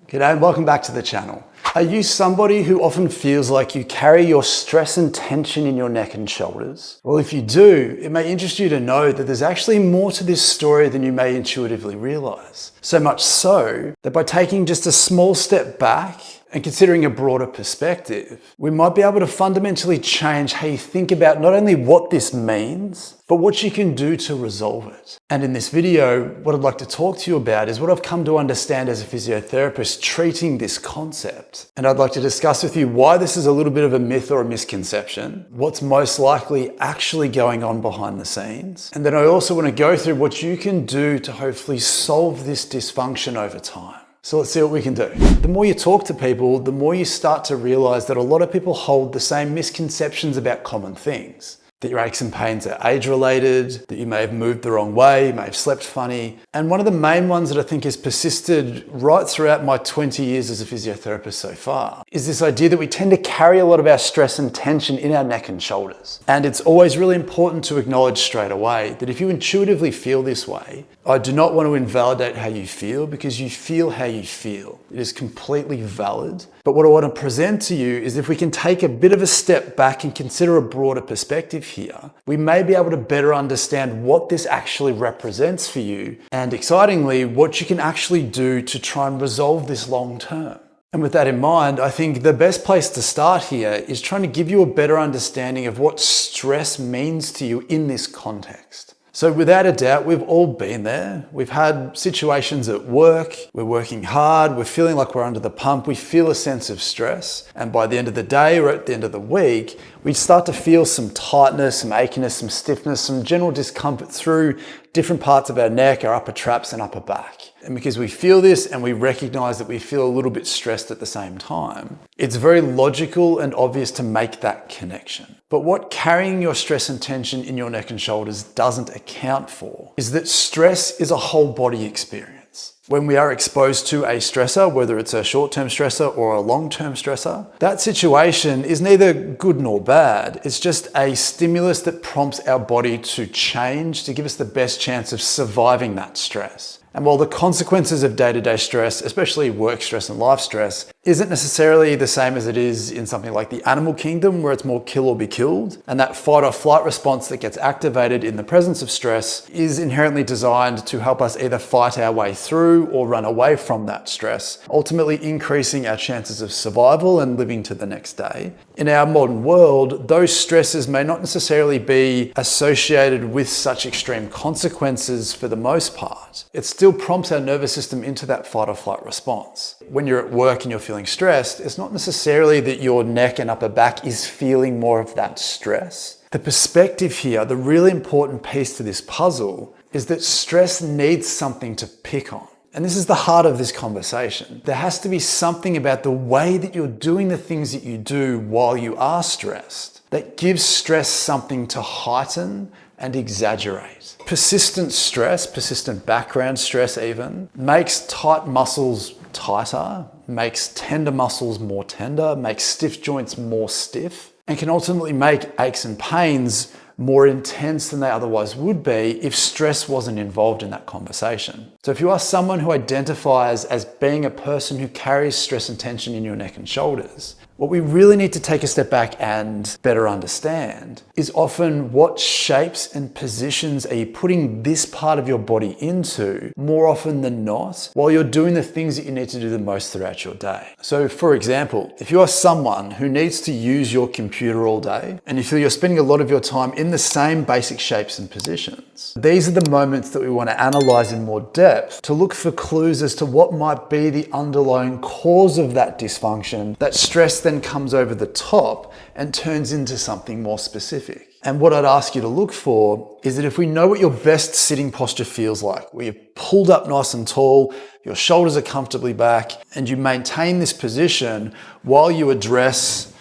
G'day and welcome back to the channel. Are you somebody who often feels like you carry your stress and tension in your neck and shoulders? Well, if you do, it may interest you to know that there's actually more to this story than you may intuitively realize. So much so that by taking just a small step back and considering a broader perspective, we might be able to fundamentally change how you think about not only what this means, but what you can do to resolve it. And in this video, what I'd like to talk to you about is what I've come to understand as a physiotherapist treating this concept. And I'd like to discuss with you why this is a little bit of a myth or a misconception, what's most likely actually going on behind the scenes. And then I also want to go through what you can do to hopefully solve this dysfunction over time. So let's see what we can do. The more you talk to people, the more you start to realize that a lot of people hold the same misconceptions about common things. That your aches and pains are age-related, that you may have moved the wrong way, you may have slept funny. And one of the main ones that I think has persisted right throughout my 20 years as a physiotherapist so far is this idea that we tend to carry a lot of our stress and tension in our neck and shoulders. And it's always really important to acknowledge straight away that if you intuitively feel this way, I do not want to invalidate how you feel because you feel how you feel. It is completely valid. But what I want to present to you is if we can take a bit of a step back and consider a broader perspective here, we may be able to better understand what this actually represents for you and, excitingly, what you can actually do to try and resolve this long term. And with that in mind, I think the best place to start here is trying to give you a better understanding of what stress means to you in this context. So without a doubt, we've all been there. We've had situations at work, we're working hard, we're feeling like we're under the pump, we feel a sense of stress. And by the end of the day or at the end of the week, we start to feel some tightness, some achiness, some stiffness, some general discomfort through different parts of our neck, our upper traps and upper back. And because we feel this and we recognize that we feel a little bit stressed at the same time, it's very logical and obvious to make that connection. But what carrying your stress and tension in your neck and shoulders doesn't account for is that stress is a whole body experience. When we are exposed to a stressor, whether it's a short-term stressor or a long-term stressor, that situation is neither good nor bad. It's just a stimulus that prompts our body to change to give us the best chance of surviving that stress. And while the consequences of day-to-day stress, especially work stress and life stress, isn't necessarily the same as it is in something like the animal kingdom where it's more kill or be killed, and that fight or flight response that gets activated in the presence of stress is inherently designed to help us either fight our way through or run away from that stress, ultimately increasing our chances of survival and living to the next day. In our modern world, those stresses may not necessarily be associated with such extreme consequences for the most part. It still prompts our nervous system into that fight or flight response. When you're at work and you're feeling stressed, it's not necessarily that your neck and upper back is feeling more of that stress. The perspective here, the really important piece to this puzzle, is that stress needs something to pick on. And this is the heart of this conversation. There has to be something about the way that you're doing the things that you do while you are stressed that gives stress something to heighten and exaggerate. Persistent stress, persistent background stress even, makes tight muscles tighter, makes tender muscles more tender, makes stiff joints more stiff, and can ultimately make aches and pains more intense than they otherwise would be if stress wasn't involved in that conversation. So if you are someone who identifies as being a person who carries stress and tension in your neck and shoulders, what we really need to take a step back and better understand is often what shapes and positions are you putting this part of your body into more often than not while you're doing the things that you need to do the most throughout your day. So for example, if you are someone who needs to use your computer all day and you feel you're spending a lot of your time in the same basic shapes and positions, these are the moments that we want to analyze in more depth to look for clues as to what might be the underlying cause of that dysfunction, that stress then comes over the top and turns into something more specific. And what I'd ask you to look for is that if we know what your best sitting posture feels like, where you're pulled up nice and tall, your shoulders are comfortably back, and you maintain this position while you address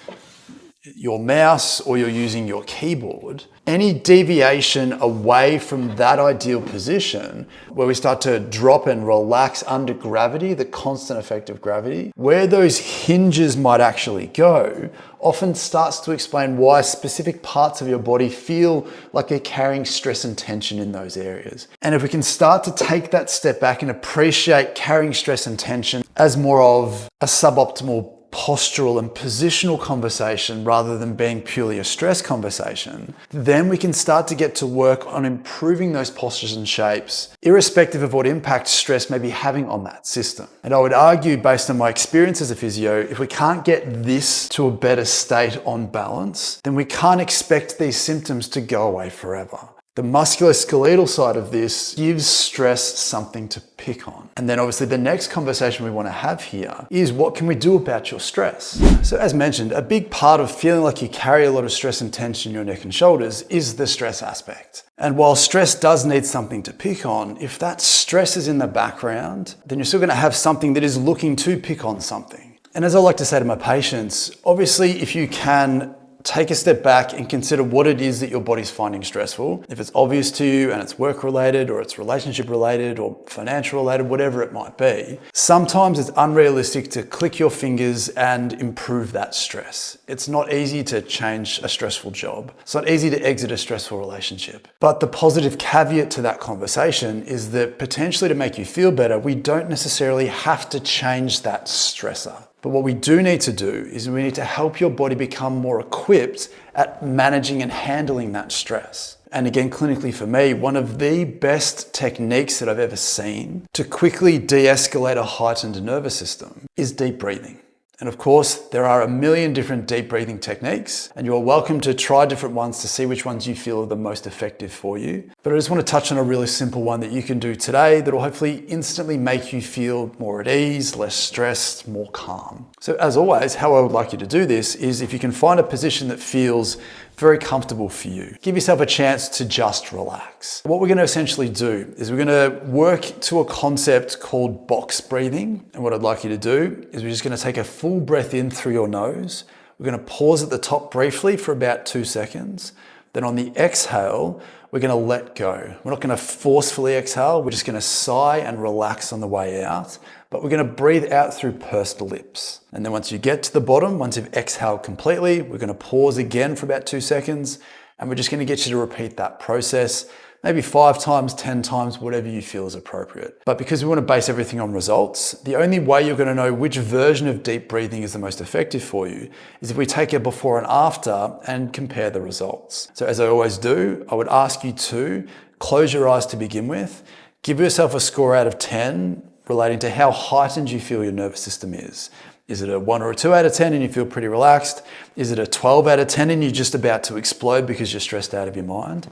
your mouse or you're using your keyboard, any deviation away from that ideal position where we start to drop and relax under gravity, the constant effect of gravity, where those hinges might actually go, often starts to explain why specific parts of your body feel like they're carrying stress and tension in those areas. And if we can start to take that step back and appreciate carrying stress and tension as more of a suboptimal postural and positional conversation rather than being purely a stress conversation, then we can start to get to work on improving those postures and shapes, irrespective of what impact stress may be having on that system. And I would argue, based on my experience as a physio, if we can't get this to a better state on balance, then we can't expect these symptoms to go away forever. The musculoskeletal side of this gives stress something to pick on. And then obviously the next conversation we want to have here is, what can we do about your stress? So as mentioned, a big part of feeling like you carry a lot of stress and tension in your neck and shoulders is the stress aspect. And while stress does need something to pick on, if that stress is in the background, then you're still going to have something that is looking to pick on something. And as I like to say to my patients, obviously if you can take a step back and consider what it is that your body's finding stressful. If it's obvious to you and it's work related or it's relationship related or financial related, whatever it might be, sometimes it's unrealistic to click your fingers and improve that stress. It's not easy to change a stressful job. It's not easy to exit a stressful relationship. But the positive caveat to that conversation is that potentially to make you feel better, we don't necessarily have to change that stressor. But what we do need to do is we need to help your body become more equipped at managing and handling that stress. And again, clinically for me, one of the best techniques that I've ever seen to quickly de-escalate a heightened nervous system is deep breathing. And of course, there are a million different deep breathing techniques, and you're welcome to try different ones to see which ones you feel are the most effective for you. But I just want to touch on a really simple one that you can do today that will hopefully instantly make you feel more at ease, less stressed, more calm. So as always, how I would like you to do this is, if you can find a position that feels very comfortable for you, give yourself a chance to just relax. What we're going to essentially do is we're going to work to a concept called box breathing. And what I'd like you to do is we're just going to take a full breath in through your nose. We're going to pause at the top briefly for about 2 seconds. Then on the exhale, we're going to let go. We're not going to forcefully exhale. We're just going to sigh and relax on the way out. But we're going to breathe out through pursed lips. And then once you get to the bottom, once you've exhaled completely, we're going to pause again for about 2 seconds. And we're just going to get you to repeat that process, maybe 5 times, 10 times, whatever you feel is appropriate. But because we want to base everything on results, the only way you're going to know which version of deep breathing is the most effective for you is if we take a before and after and compare the results. So as I always do, I would ask you to close your eyes to begin with, give yourself a score out of 10 relating to how heightened you feel your nervous system is. Is it a 1 or a 2 out of 10 and you feel pretty relaxed? Is it a 12 out of 10 and you're just about to explode because you're stressed out of your mind?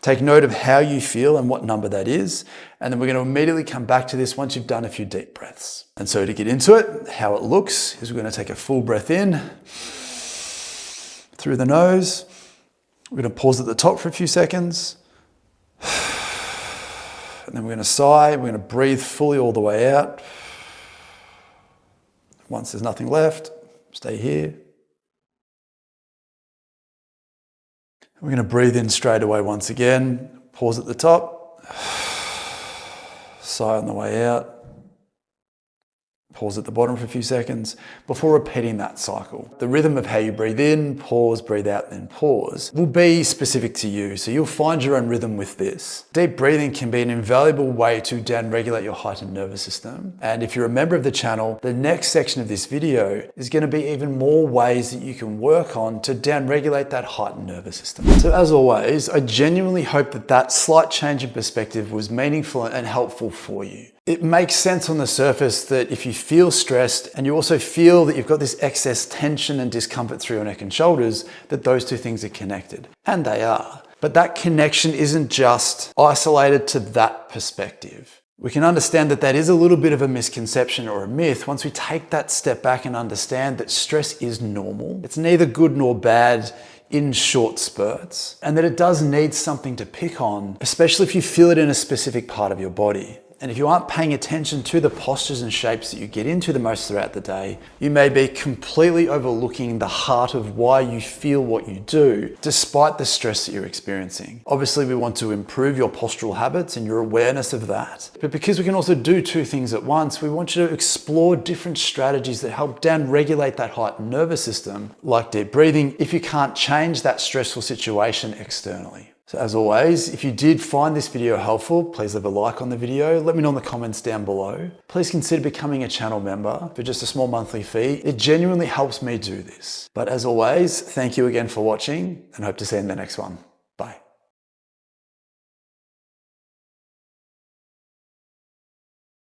Take note of how you feel and what number that is. And then we're going to immediately come back to this once you've done a few deep breaths. And so to get into it, how it looks is we're going to take a full breath in through the nose. We're going to pause at the top for a few seconds. And then we're going to sigh. We're going to breathe fully all the way out. Once there's nothing left, stay here. We're going to breathe in straight away once again. Pause at the top. Sigh on the way out. Pause at the bottom for a few seconds before repeating that cycle. The rhythm of how you breathe in, pause, breathe out, then pause will be specific to you. So you'll find your own rhythm with this. Deep breathing can be an invaluable way to down-regulate your heightened nervous system. And if you're a member of the channel, the next section of this video is going to be even more ways that you can work on to down-regulate that heightened nervous system. So as always, I genuinely hope that that slight change in perspective was meaningful and helpful for you. It makes sense on the surface that if you feel stressed and you also feel that you've got this excess tension and discomfort through your neck and shoulders, that those two things are connected. And they are. But that connection isn't just isolated to that perspective. We can understand that that is a little bit of a misconception or a myth once we take that step back and understand that stress is normal. It's neither good nor bad in short spurts, and that it does need something to pick on, especially if you feel it in a specific part of your body. And if you aren't paying attention to the postures and shapes that you get into the most throughout the day, you may be completely overlooking the heart of why you feel what you do, despite the stress that you're experiencing. Obviously, we want to improve your postural habits and your awareness of that. But because we can also do two things at once, we want you to explore different strategies that help down-regulate that heightened nervous system, like deep breathing, if you can't change that stressful situation externally. So as always, if you did find this video helpful, please leave a like on the video. Let me know in the comments down below. Please consider becoming a channel member for just a small monthly fee. It genuinely helps me do this. But as always, thank you again for watching and hope to see you in the next one.